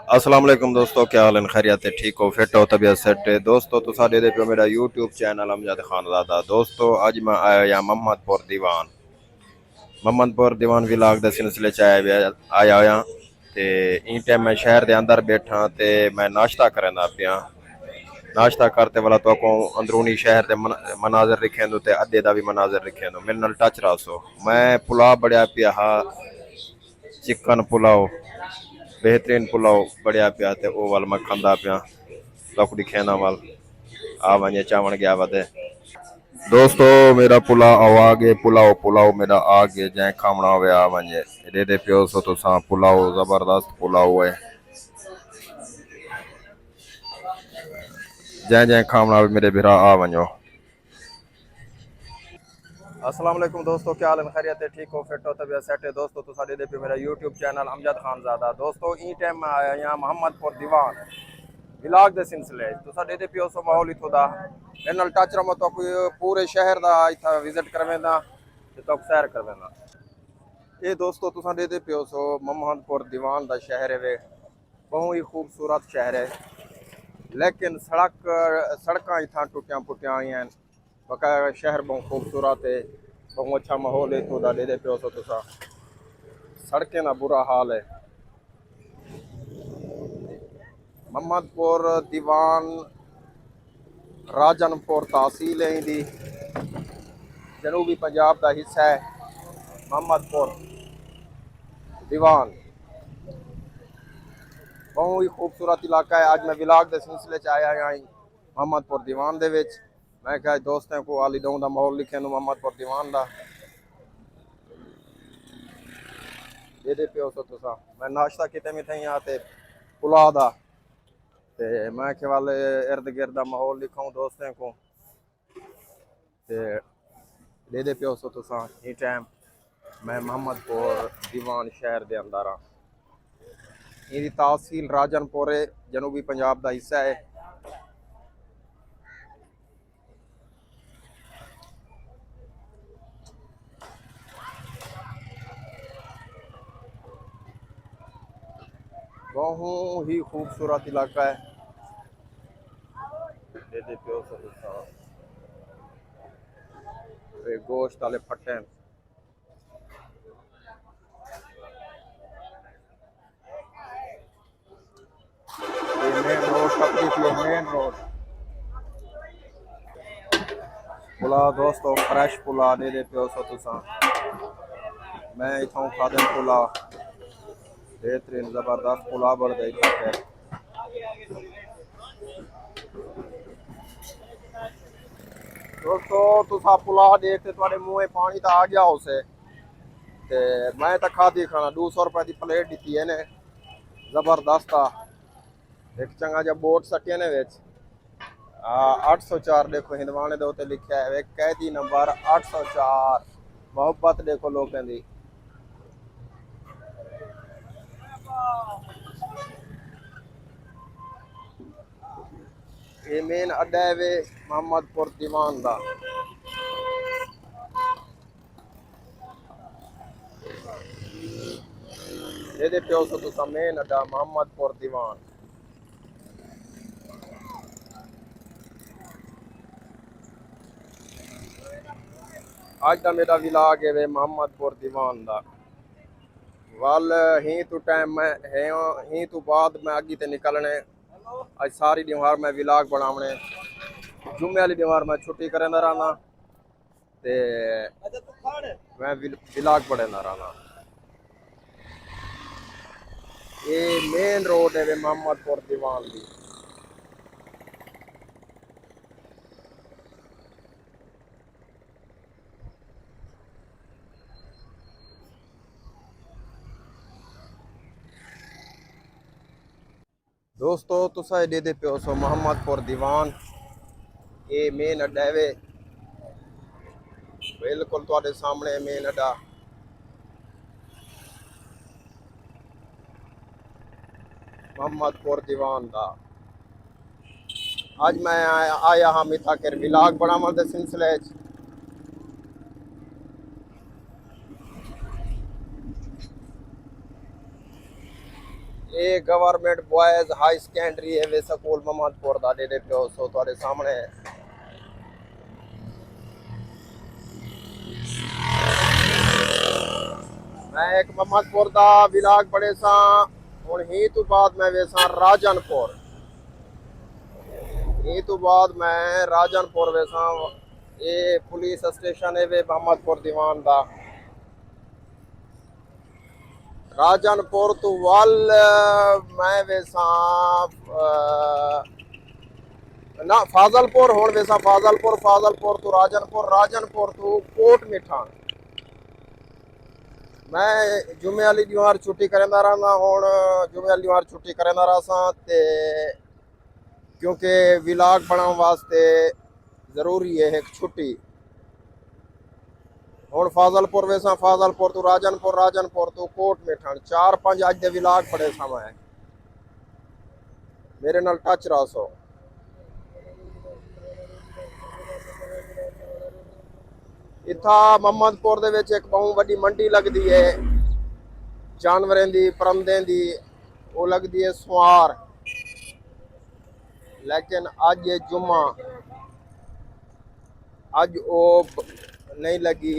अस्सलाम वालेकुम दोस्तों, क्या हाल है? खैरियत है? ठीक हो? फिट हो? तबीयत सेट है? दोस्तों तुसा दे पे मेरा यूट्यूब चैनल अमजद खानजादा। दोस्तों अज मैं आया या मोहम्मदपुर दीवान विलाग दे सिलसिले च आया होया ते इन टाइम मैं शहर दे अंदर बैठा ते मैं नाश्ता करना पिया। नाश्ता करते वाला तो को अंदरूनी शहर दे मनाजर दिखेंदो ते अड्डे दा भी मनाजर दिखेंदो। मेरे नाल टच रहो। मैं पुलाव बढ़िया पिया हा, चिकन पुलाव बेहतरीन पुलाव बढ़िया पिया ते ओ वाल मैं खांदा पिया लकड़ी खेना वाल आ वने चावण गया वदे। दोस्तों मेरा पुलाव आवागे पुलाव पुलाव मेरा आगे जै खावना हुए आ वने दे पियो सो तो सा पुलाव जबरदस्त पुलाव है जै जै खावना मेरे बिरा आ वनो। अस्सलाम वालेकुम दोस्तों, क्या हाल है? खैरियत है? ठीक हो? फिट हो? तबीयत सेट है? दोस्तों तो साडे दे पे मेरा यूट्यूब चैनल अमजद खानजादा। दोस्तों ई टाइम मैं आया यहाँ मोहम्मदपुर दीवान इलाक दे सिलसिले तो साडे दे पियो सो माहौल इथों दा मेरे नाल टच रहो तो कोई पूरे शहर दा इथा विजिट करवेंदा ते तो सैर करवेंदा। ये दोस्तों तुसा दे दे पियो सो मोहम्मदपुर दीवान दा शहर है वे बहुत ही खूबसूरत शहर है लेकिन सड़क इतना टुटिया पुटिया आई हैं। बकाया शहर बहुत खूबसूरत है, बहुत अच्छा माहौल है इतों दे दे पियो सो तुसा। सड़कें का बुरा हाल है। मोहम्मदपुर दीवान राजनपुर तहसील है इंदी, जनूबी पंजाब का हिस्सा है मोहम्मदपुर दीवान। बहुत ही खूबसूरत इलाका है। आज मैं विलाग के सिलसिले च आया यहाँ मोहम्मदपुर दीवान दे विच। मैं क्या दोस्तों को आली दऊँ का माहौल लिखे मोहम्मदपुर दीवान का दे दे पियो सो तुसा। मैं नाश्ता किते में थी यहाँ ते पुलाव दा ते मैं के वाले इर्द गिर्द का माहौल लिखाऊं दोस्तों को ते दे दे पियो सो तुसा। ये टाइम मैं मोहम्मदपुर दीवान शहर के अंदर हाँ। इनकी तहसील राजनपुर है, जनूबी पंजाब का हिस्सा है। बहुत ही खूबसूरत इलाका है। दे दे पियो सो तुसा। गोश्त वाले फट्टे हैं। ये मेन रोड टपरी थी, मेन रोड पुलाव दोस्तों फ्रेश पुलाव दे दे पियो सो तुसा। मैं इथों खादे पुलाव बेहतरीन जबरदस्त पुलाव बन गई है दोस्तों। तुसा पुलाव देख के तुम्हारे मुंह पानी तो आ गया उसे ते मैं तो खादी खाना 200 रुपए की प्लेट दी है ने जबरदस्त आ। एक चंगा जा बोट सटे ने विच 804 देखो हिंदवाने दे उत्ते लिखा है एक कैदी नंबर 804। मोहब्बत देखो लोगों की। ये मेन अड्डा है वे मोहम्मदपुर दीवान का। ये पियो सो तुसा मेन अड्डा मोहम्मदपुर दीवान। आज का मेरा विलाग है वे मोहम्मदपुर दीवान का। वाल ही तो टाइम में है ही तो बाद मैं आगे ते निकलने आज सारी दीवार में विलाग बनावने जुम्मे वाली दीवार में छुट्टी करेंदा रहना ते मैं विलाग पढ़ेंदा रहना। ये मेन रोड है वे मोहम्मदपुर दीवान की। दोस्तों तुसा दे दे पियो सो मोहम्मदपुर दीवान। ये मेन अड्डा है वे बिल्कुल तुहाडे सामने मेन अड्डा। मोहम्मदपुर दीवान का आज मैं आया हाँ मिथा कर विलाग बनावन दे सिलसिले ਇਹ ਗਵਰਨਮੈਂਟ ਬॉयਜ਼ ਹਾਈ ਸੈਕੰਡਰੀ ਹੈ ਵੇ ਸਕੂਲ ਮੁਹੰਮਦਪੁਰ ਦਾ ਦੇ ਪਿਓ ਸੋ ਤੁਹਾਡੇ ਸਾਹਮਣੇ मैं एक मोहम्मदपुर का विलाग पढ़े सा हुण ही तो बाद मैं वेसा राजनपुर ही तो बाद मैं राजनपुर वेसा ये पुलिस स्टेशन है वे मोहम्मदपुर दीवान दा राजनपुर तो वल मैं वेसा ना फाजलपुर हुण वेसा फाजलपुर तो राजनपुर तो कोट मिठान मैं जुमे वाली दीवार छुट्टी करेंदा रहा हुण जुमे वाली दीवार छुट्टी करेंदा रहा ते क्योंकि विलाग बनाने वास्ते जरूरी है एक छुट्टी हुण फाजलपुर वेसा फाजलपुर तो राजनपुर तो कोट मिठान 4-5 अज दे विलाग पड़े समय मेरे नाल टच रहा सो इत्था मोहम्मदपुर दे विच एक बहुत वड्डी मंडी लगदी है जानवरें दी परंदें दी वो लगदी है सुआर लेकिन अज जुम्मा अज वो नहीं लगी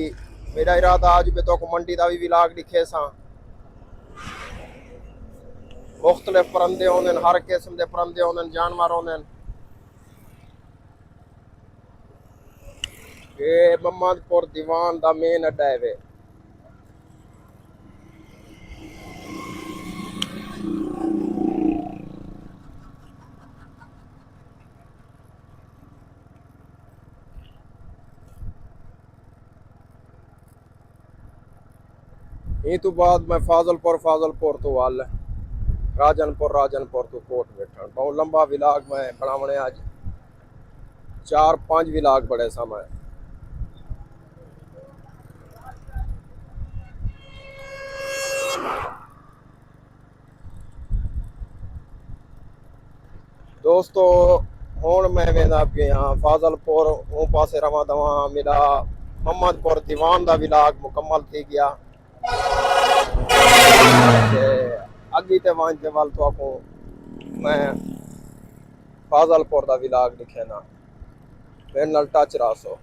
मेरा इरादा अज मैं तो मंडी का भी विलाग लिखे सा मुख्तलिफ परंदे होंदे हर किस्म के परंदे होंदे जानवर होंदे ये मोहम्मदपुर दीवान का मेन अड्डा है वे ये तो बाद मैं फाजलपुर तो वाल राजनपुर तो कोट बैठा बहुत लंबा विलाग मैं बनावने आज 4-5 विलाग बड़े समय दोस्तों हुण मैं वेंदा पिया फाजलपुर वो पासे रवा दवा मेरा मोहम्मदपुर दीवान का विलाग मुकम्मल थी गया अगी ते वंज वाल तो आपको मैं फाजलपुर का विलाग लिखे ना मेरे नाल टच रहा सो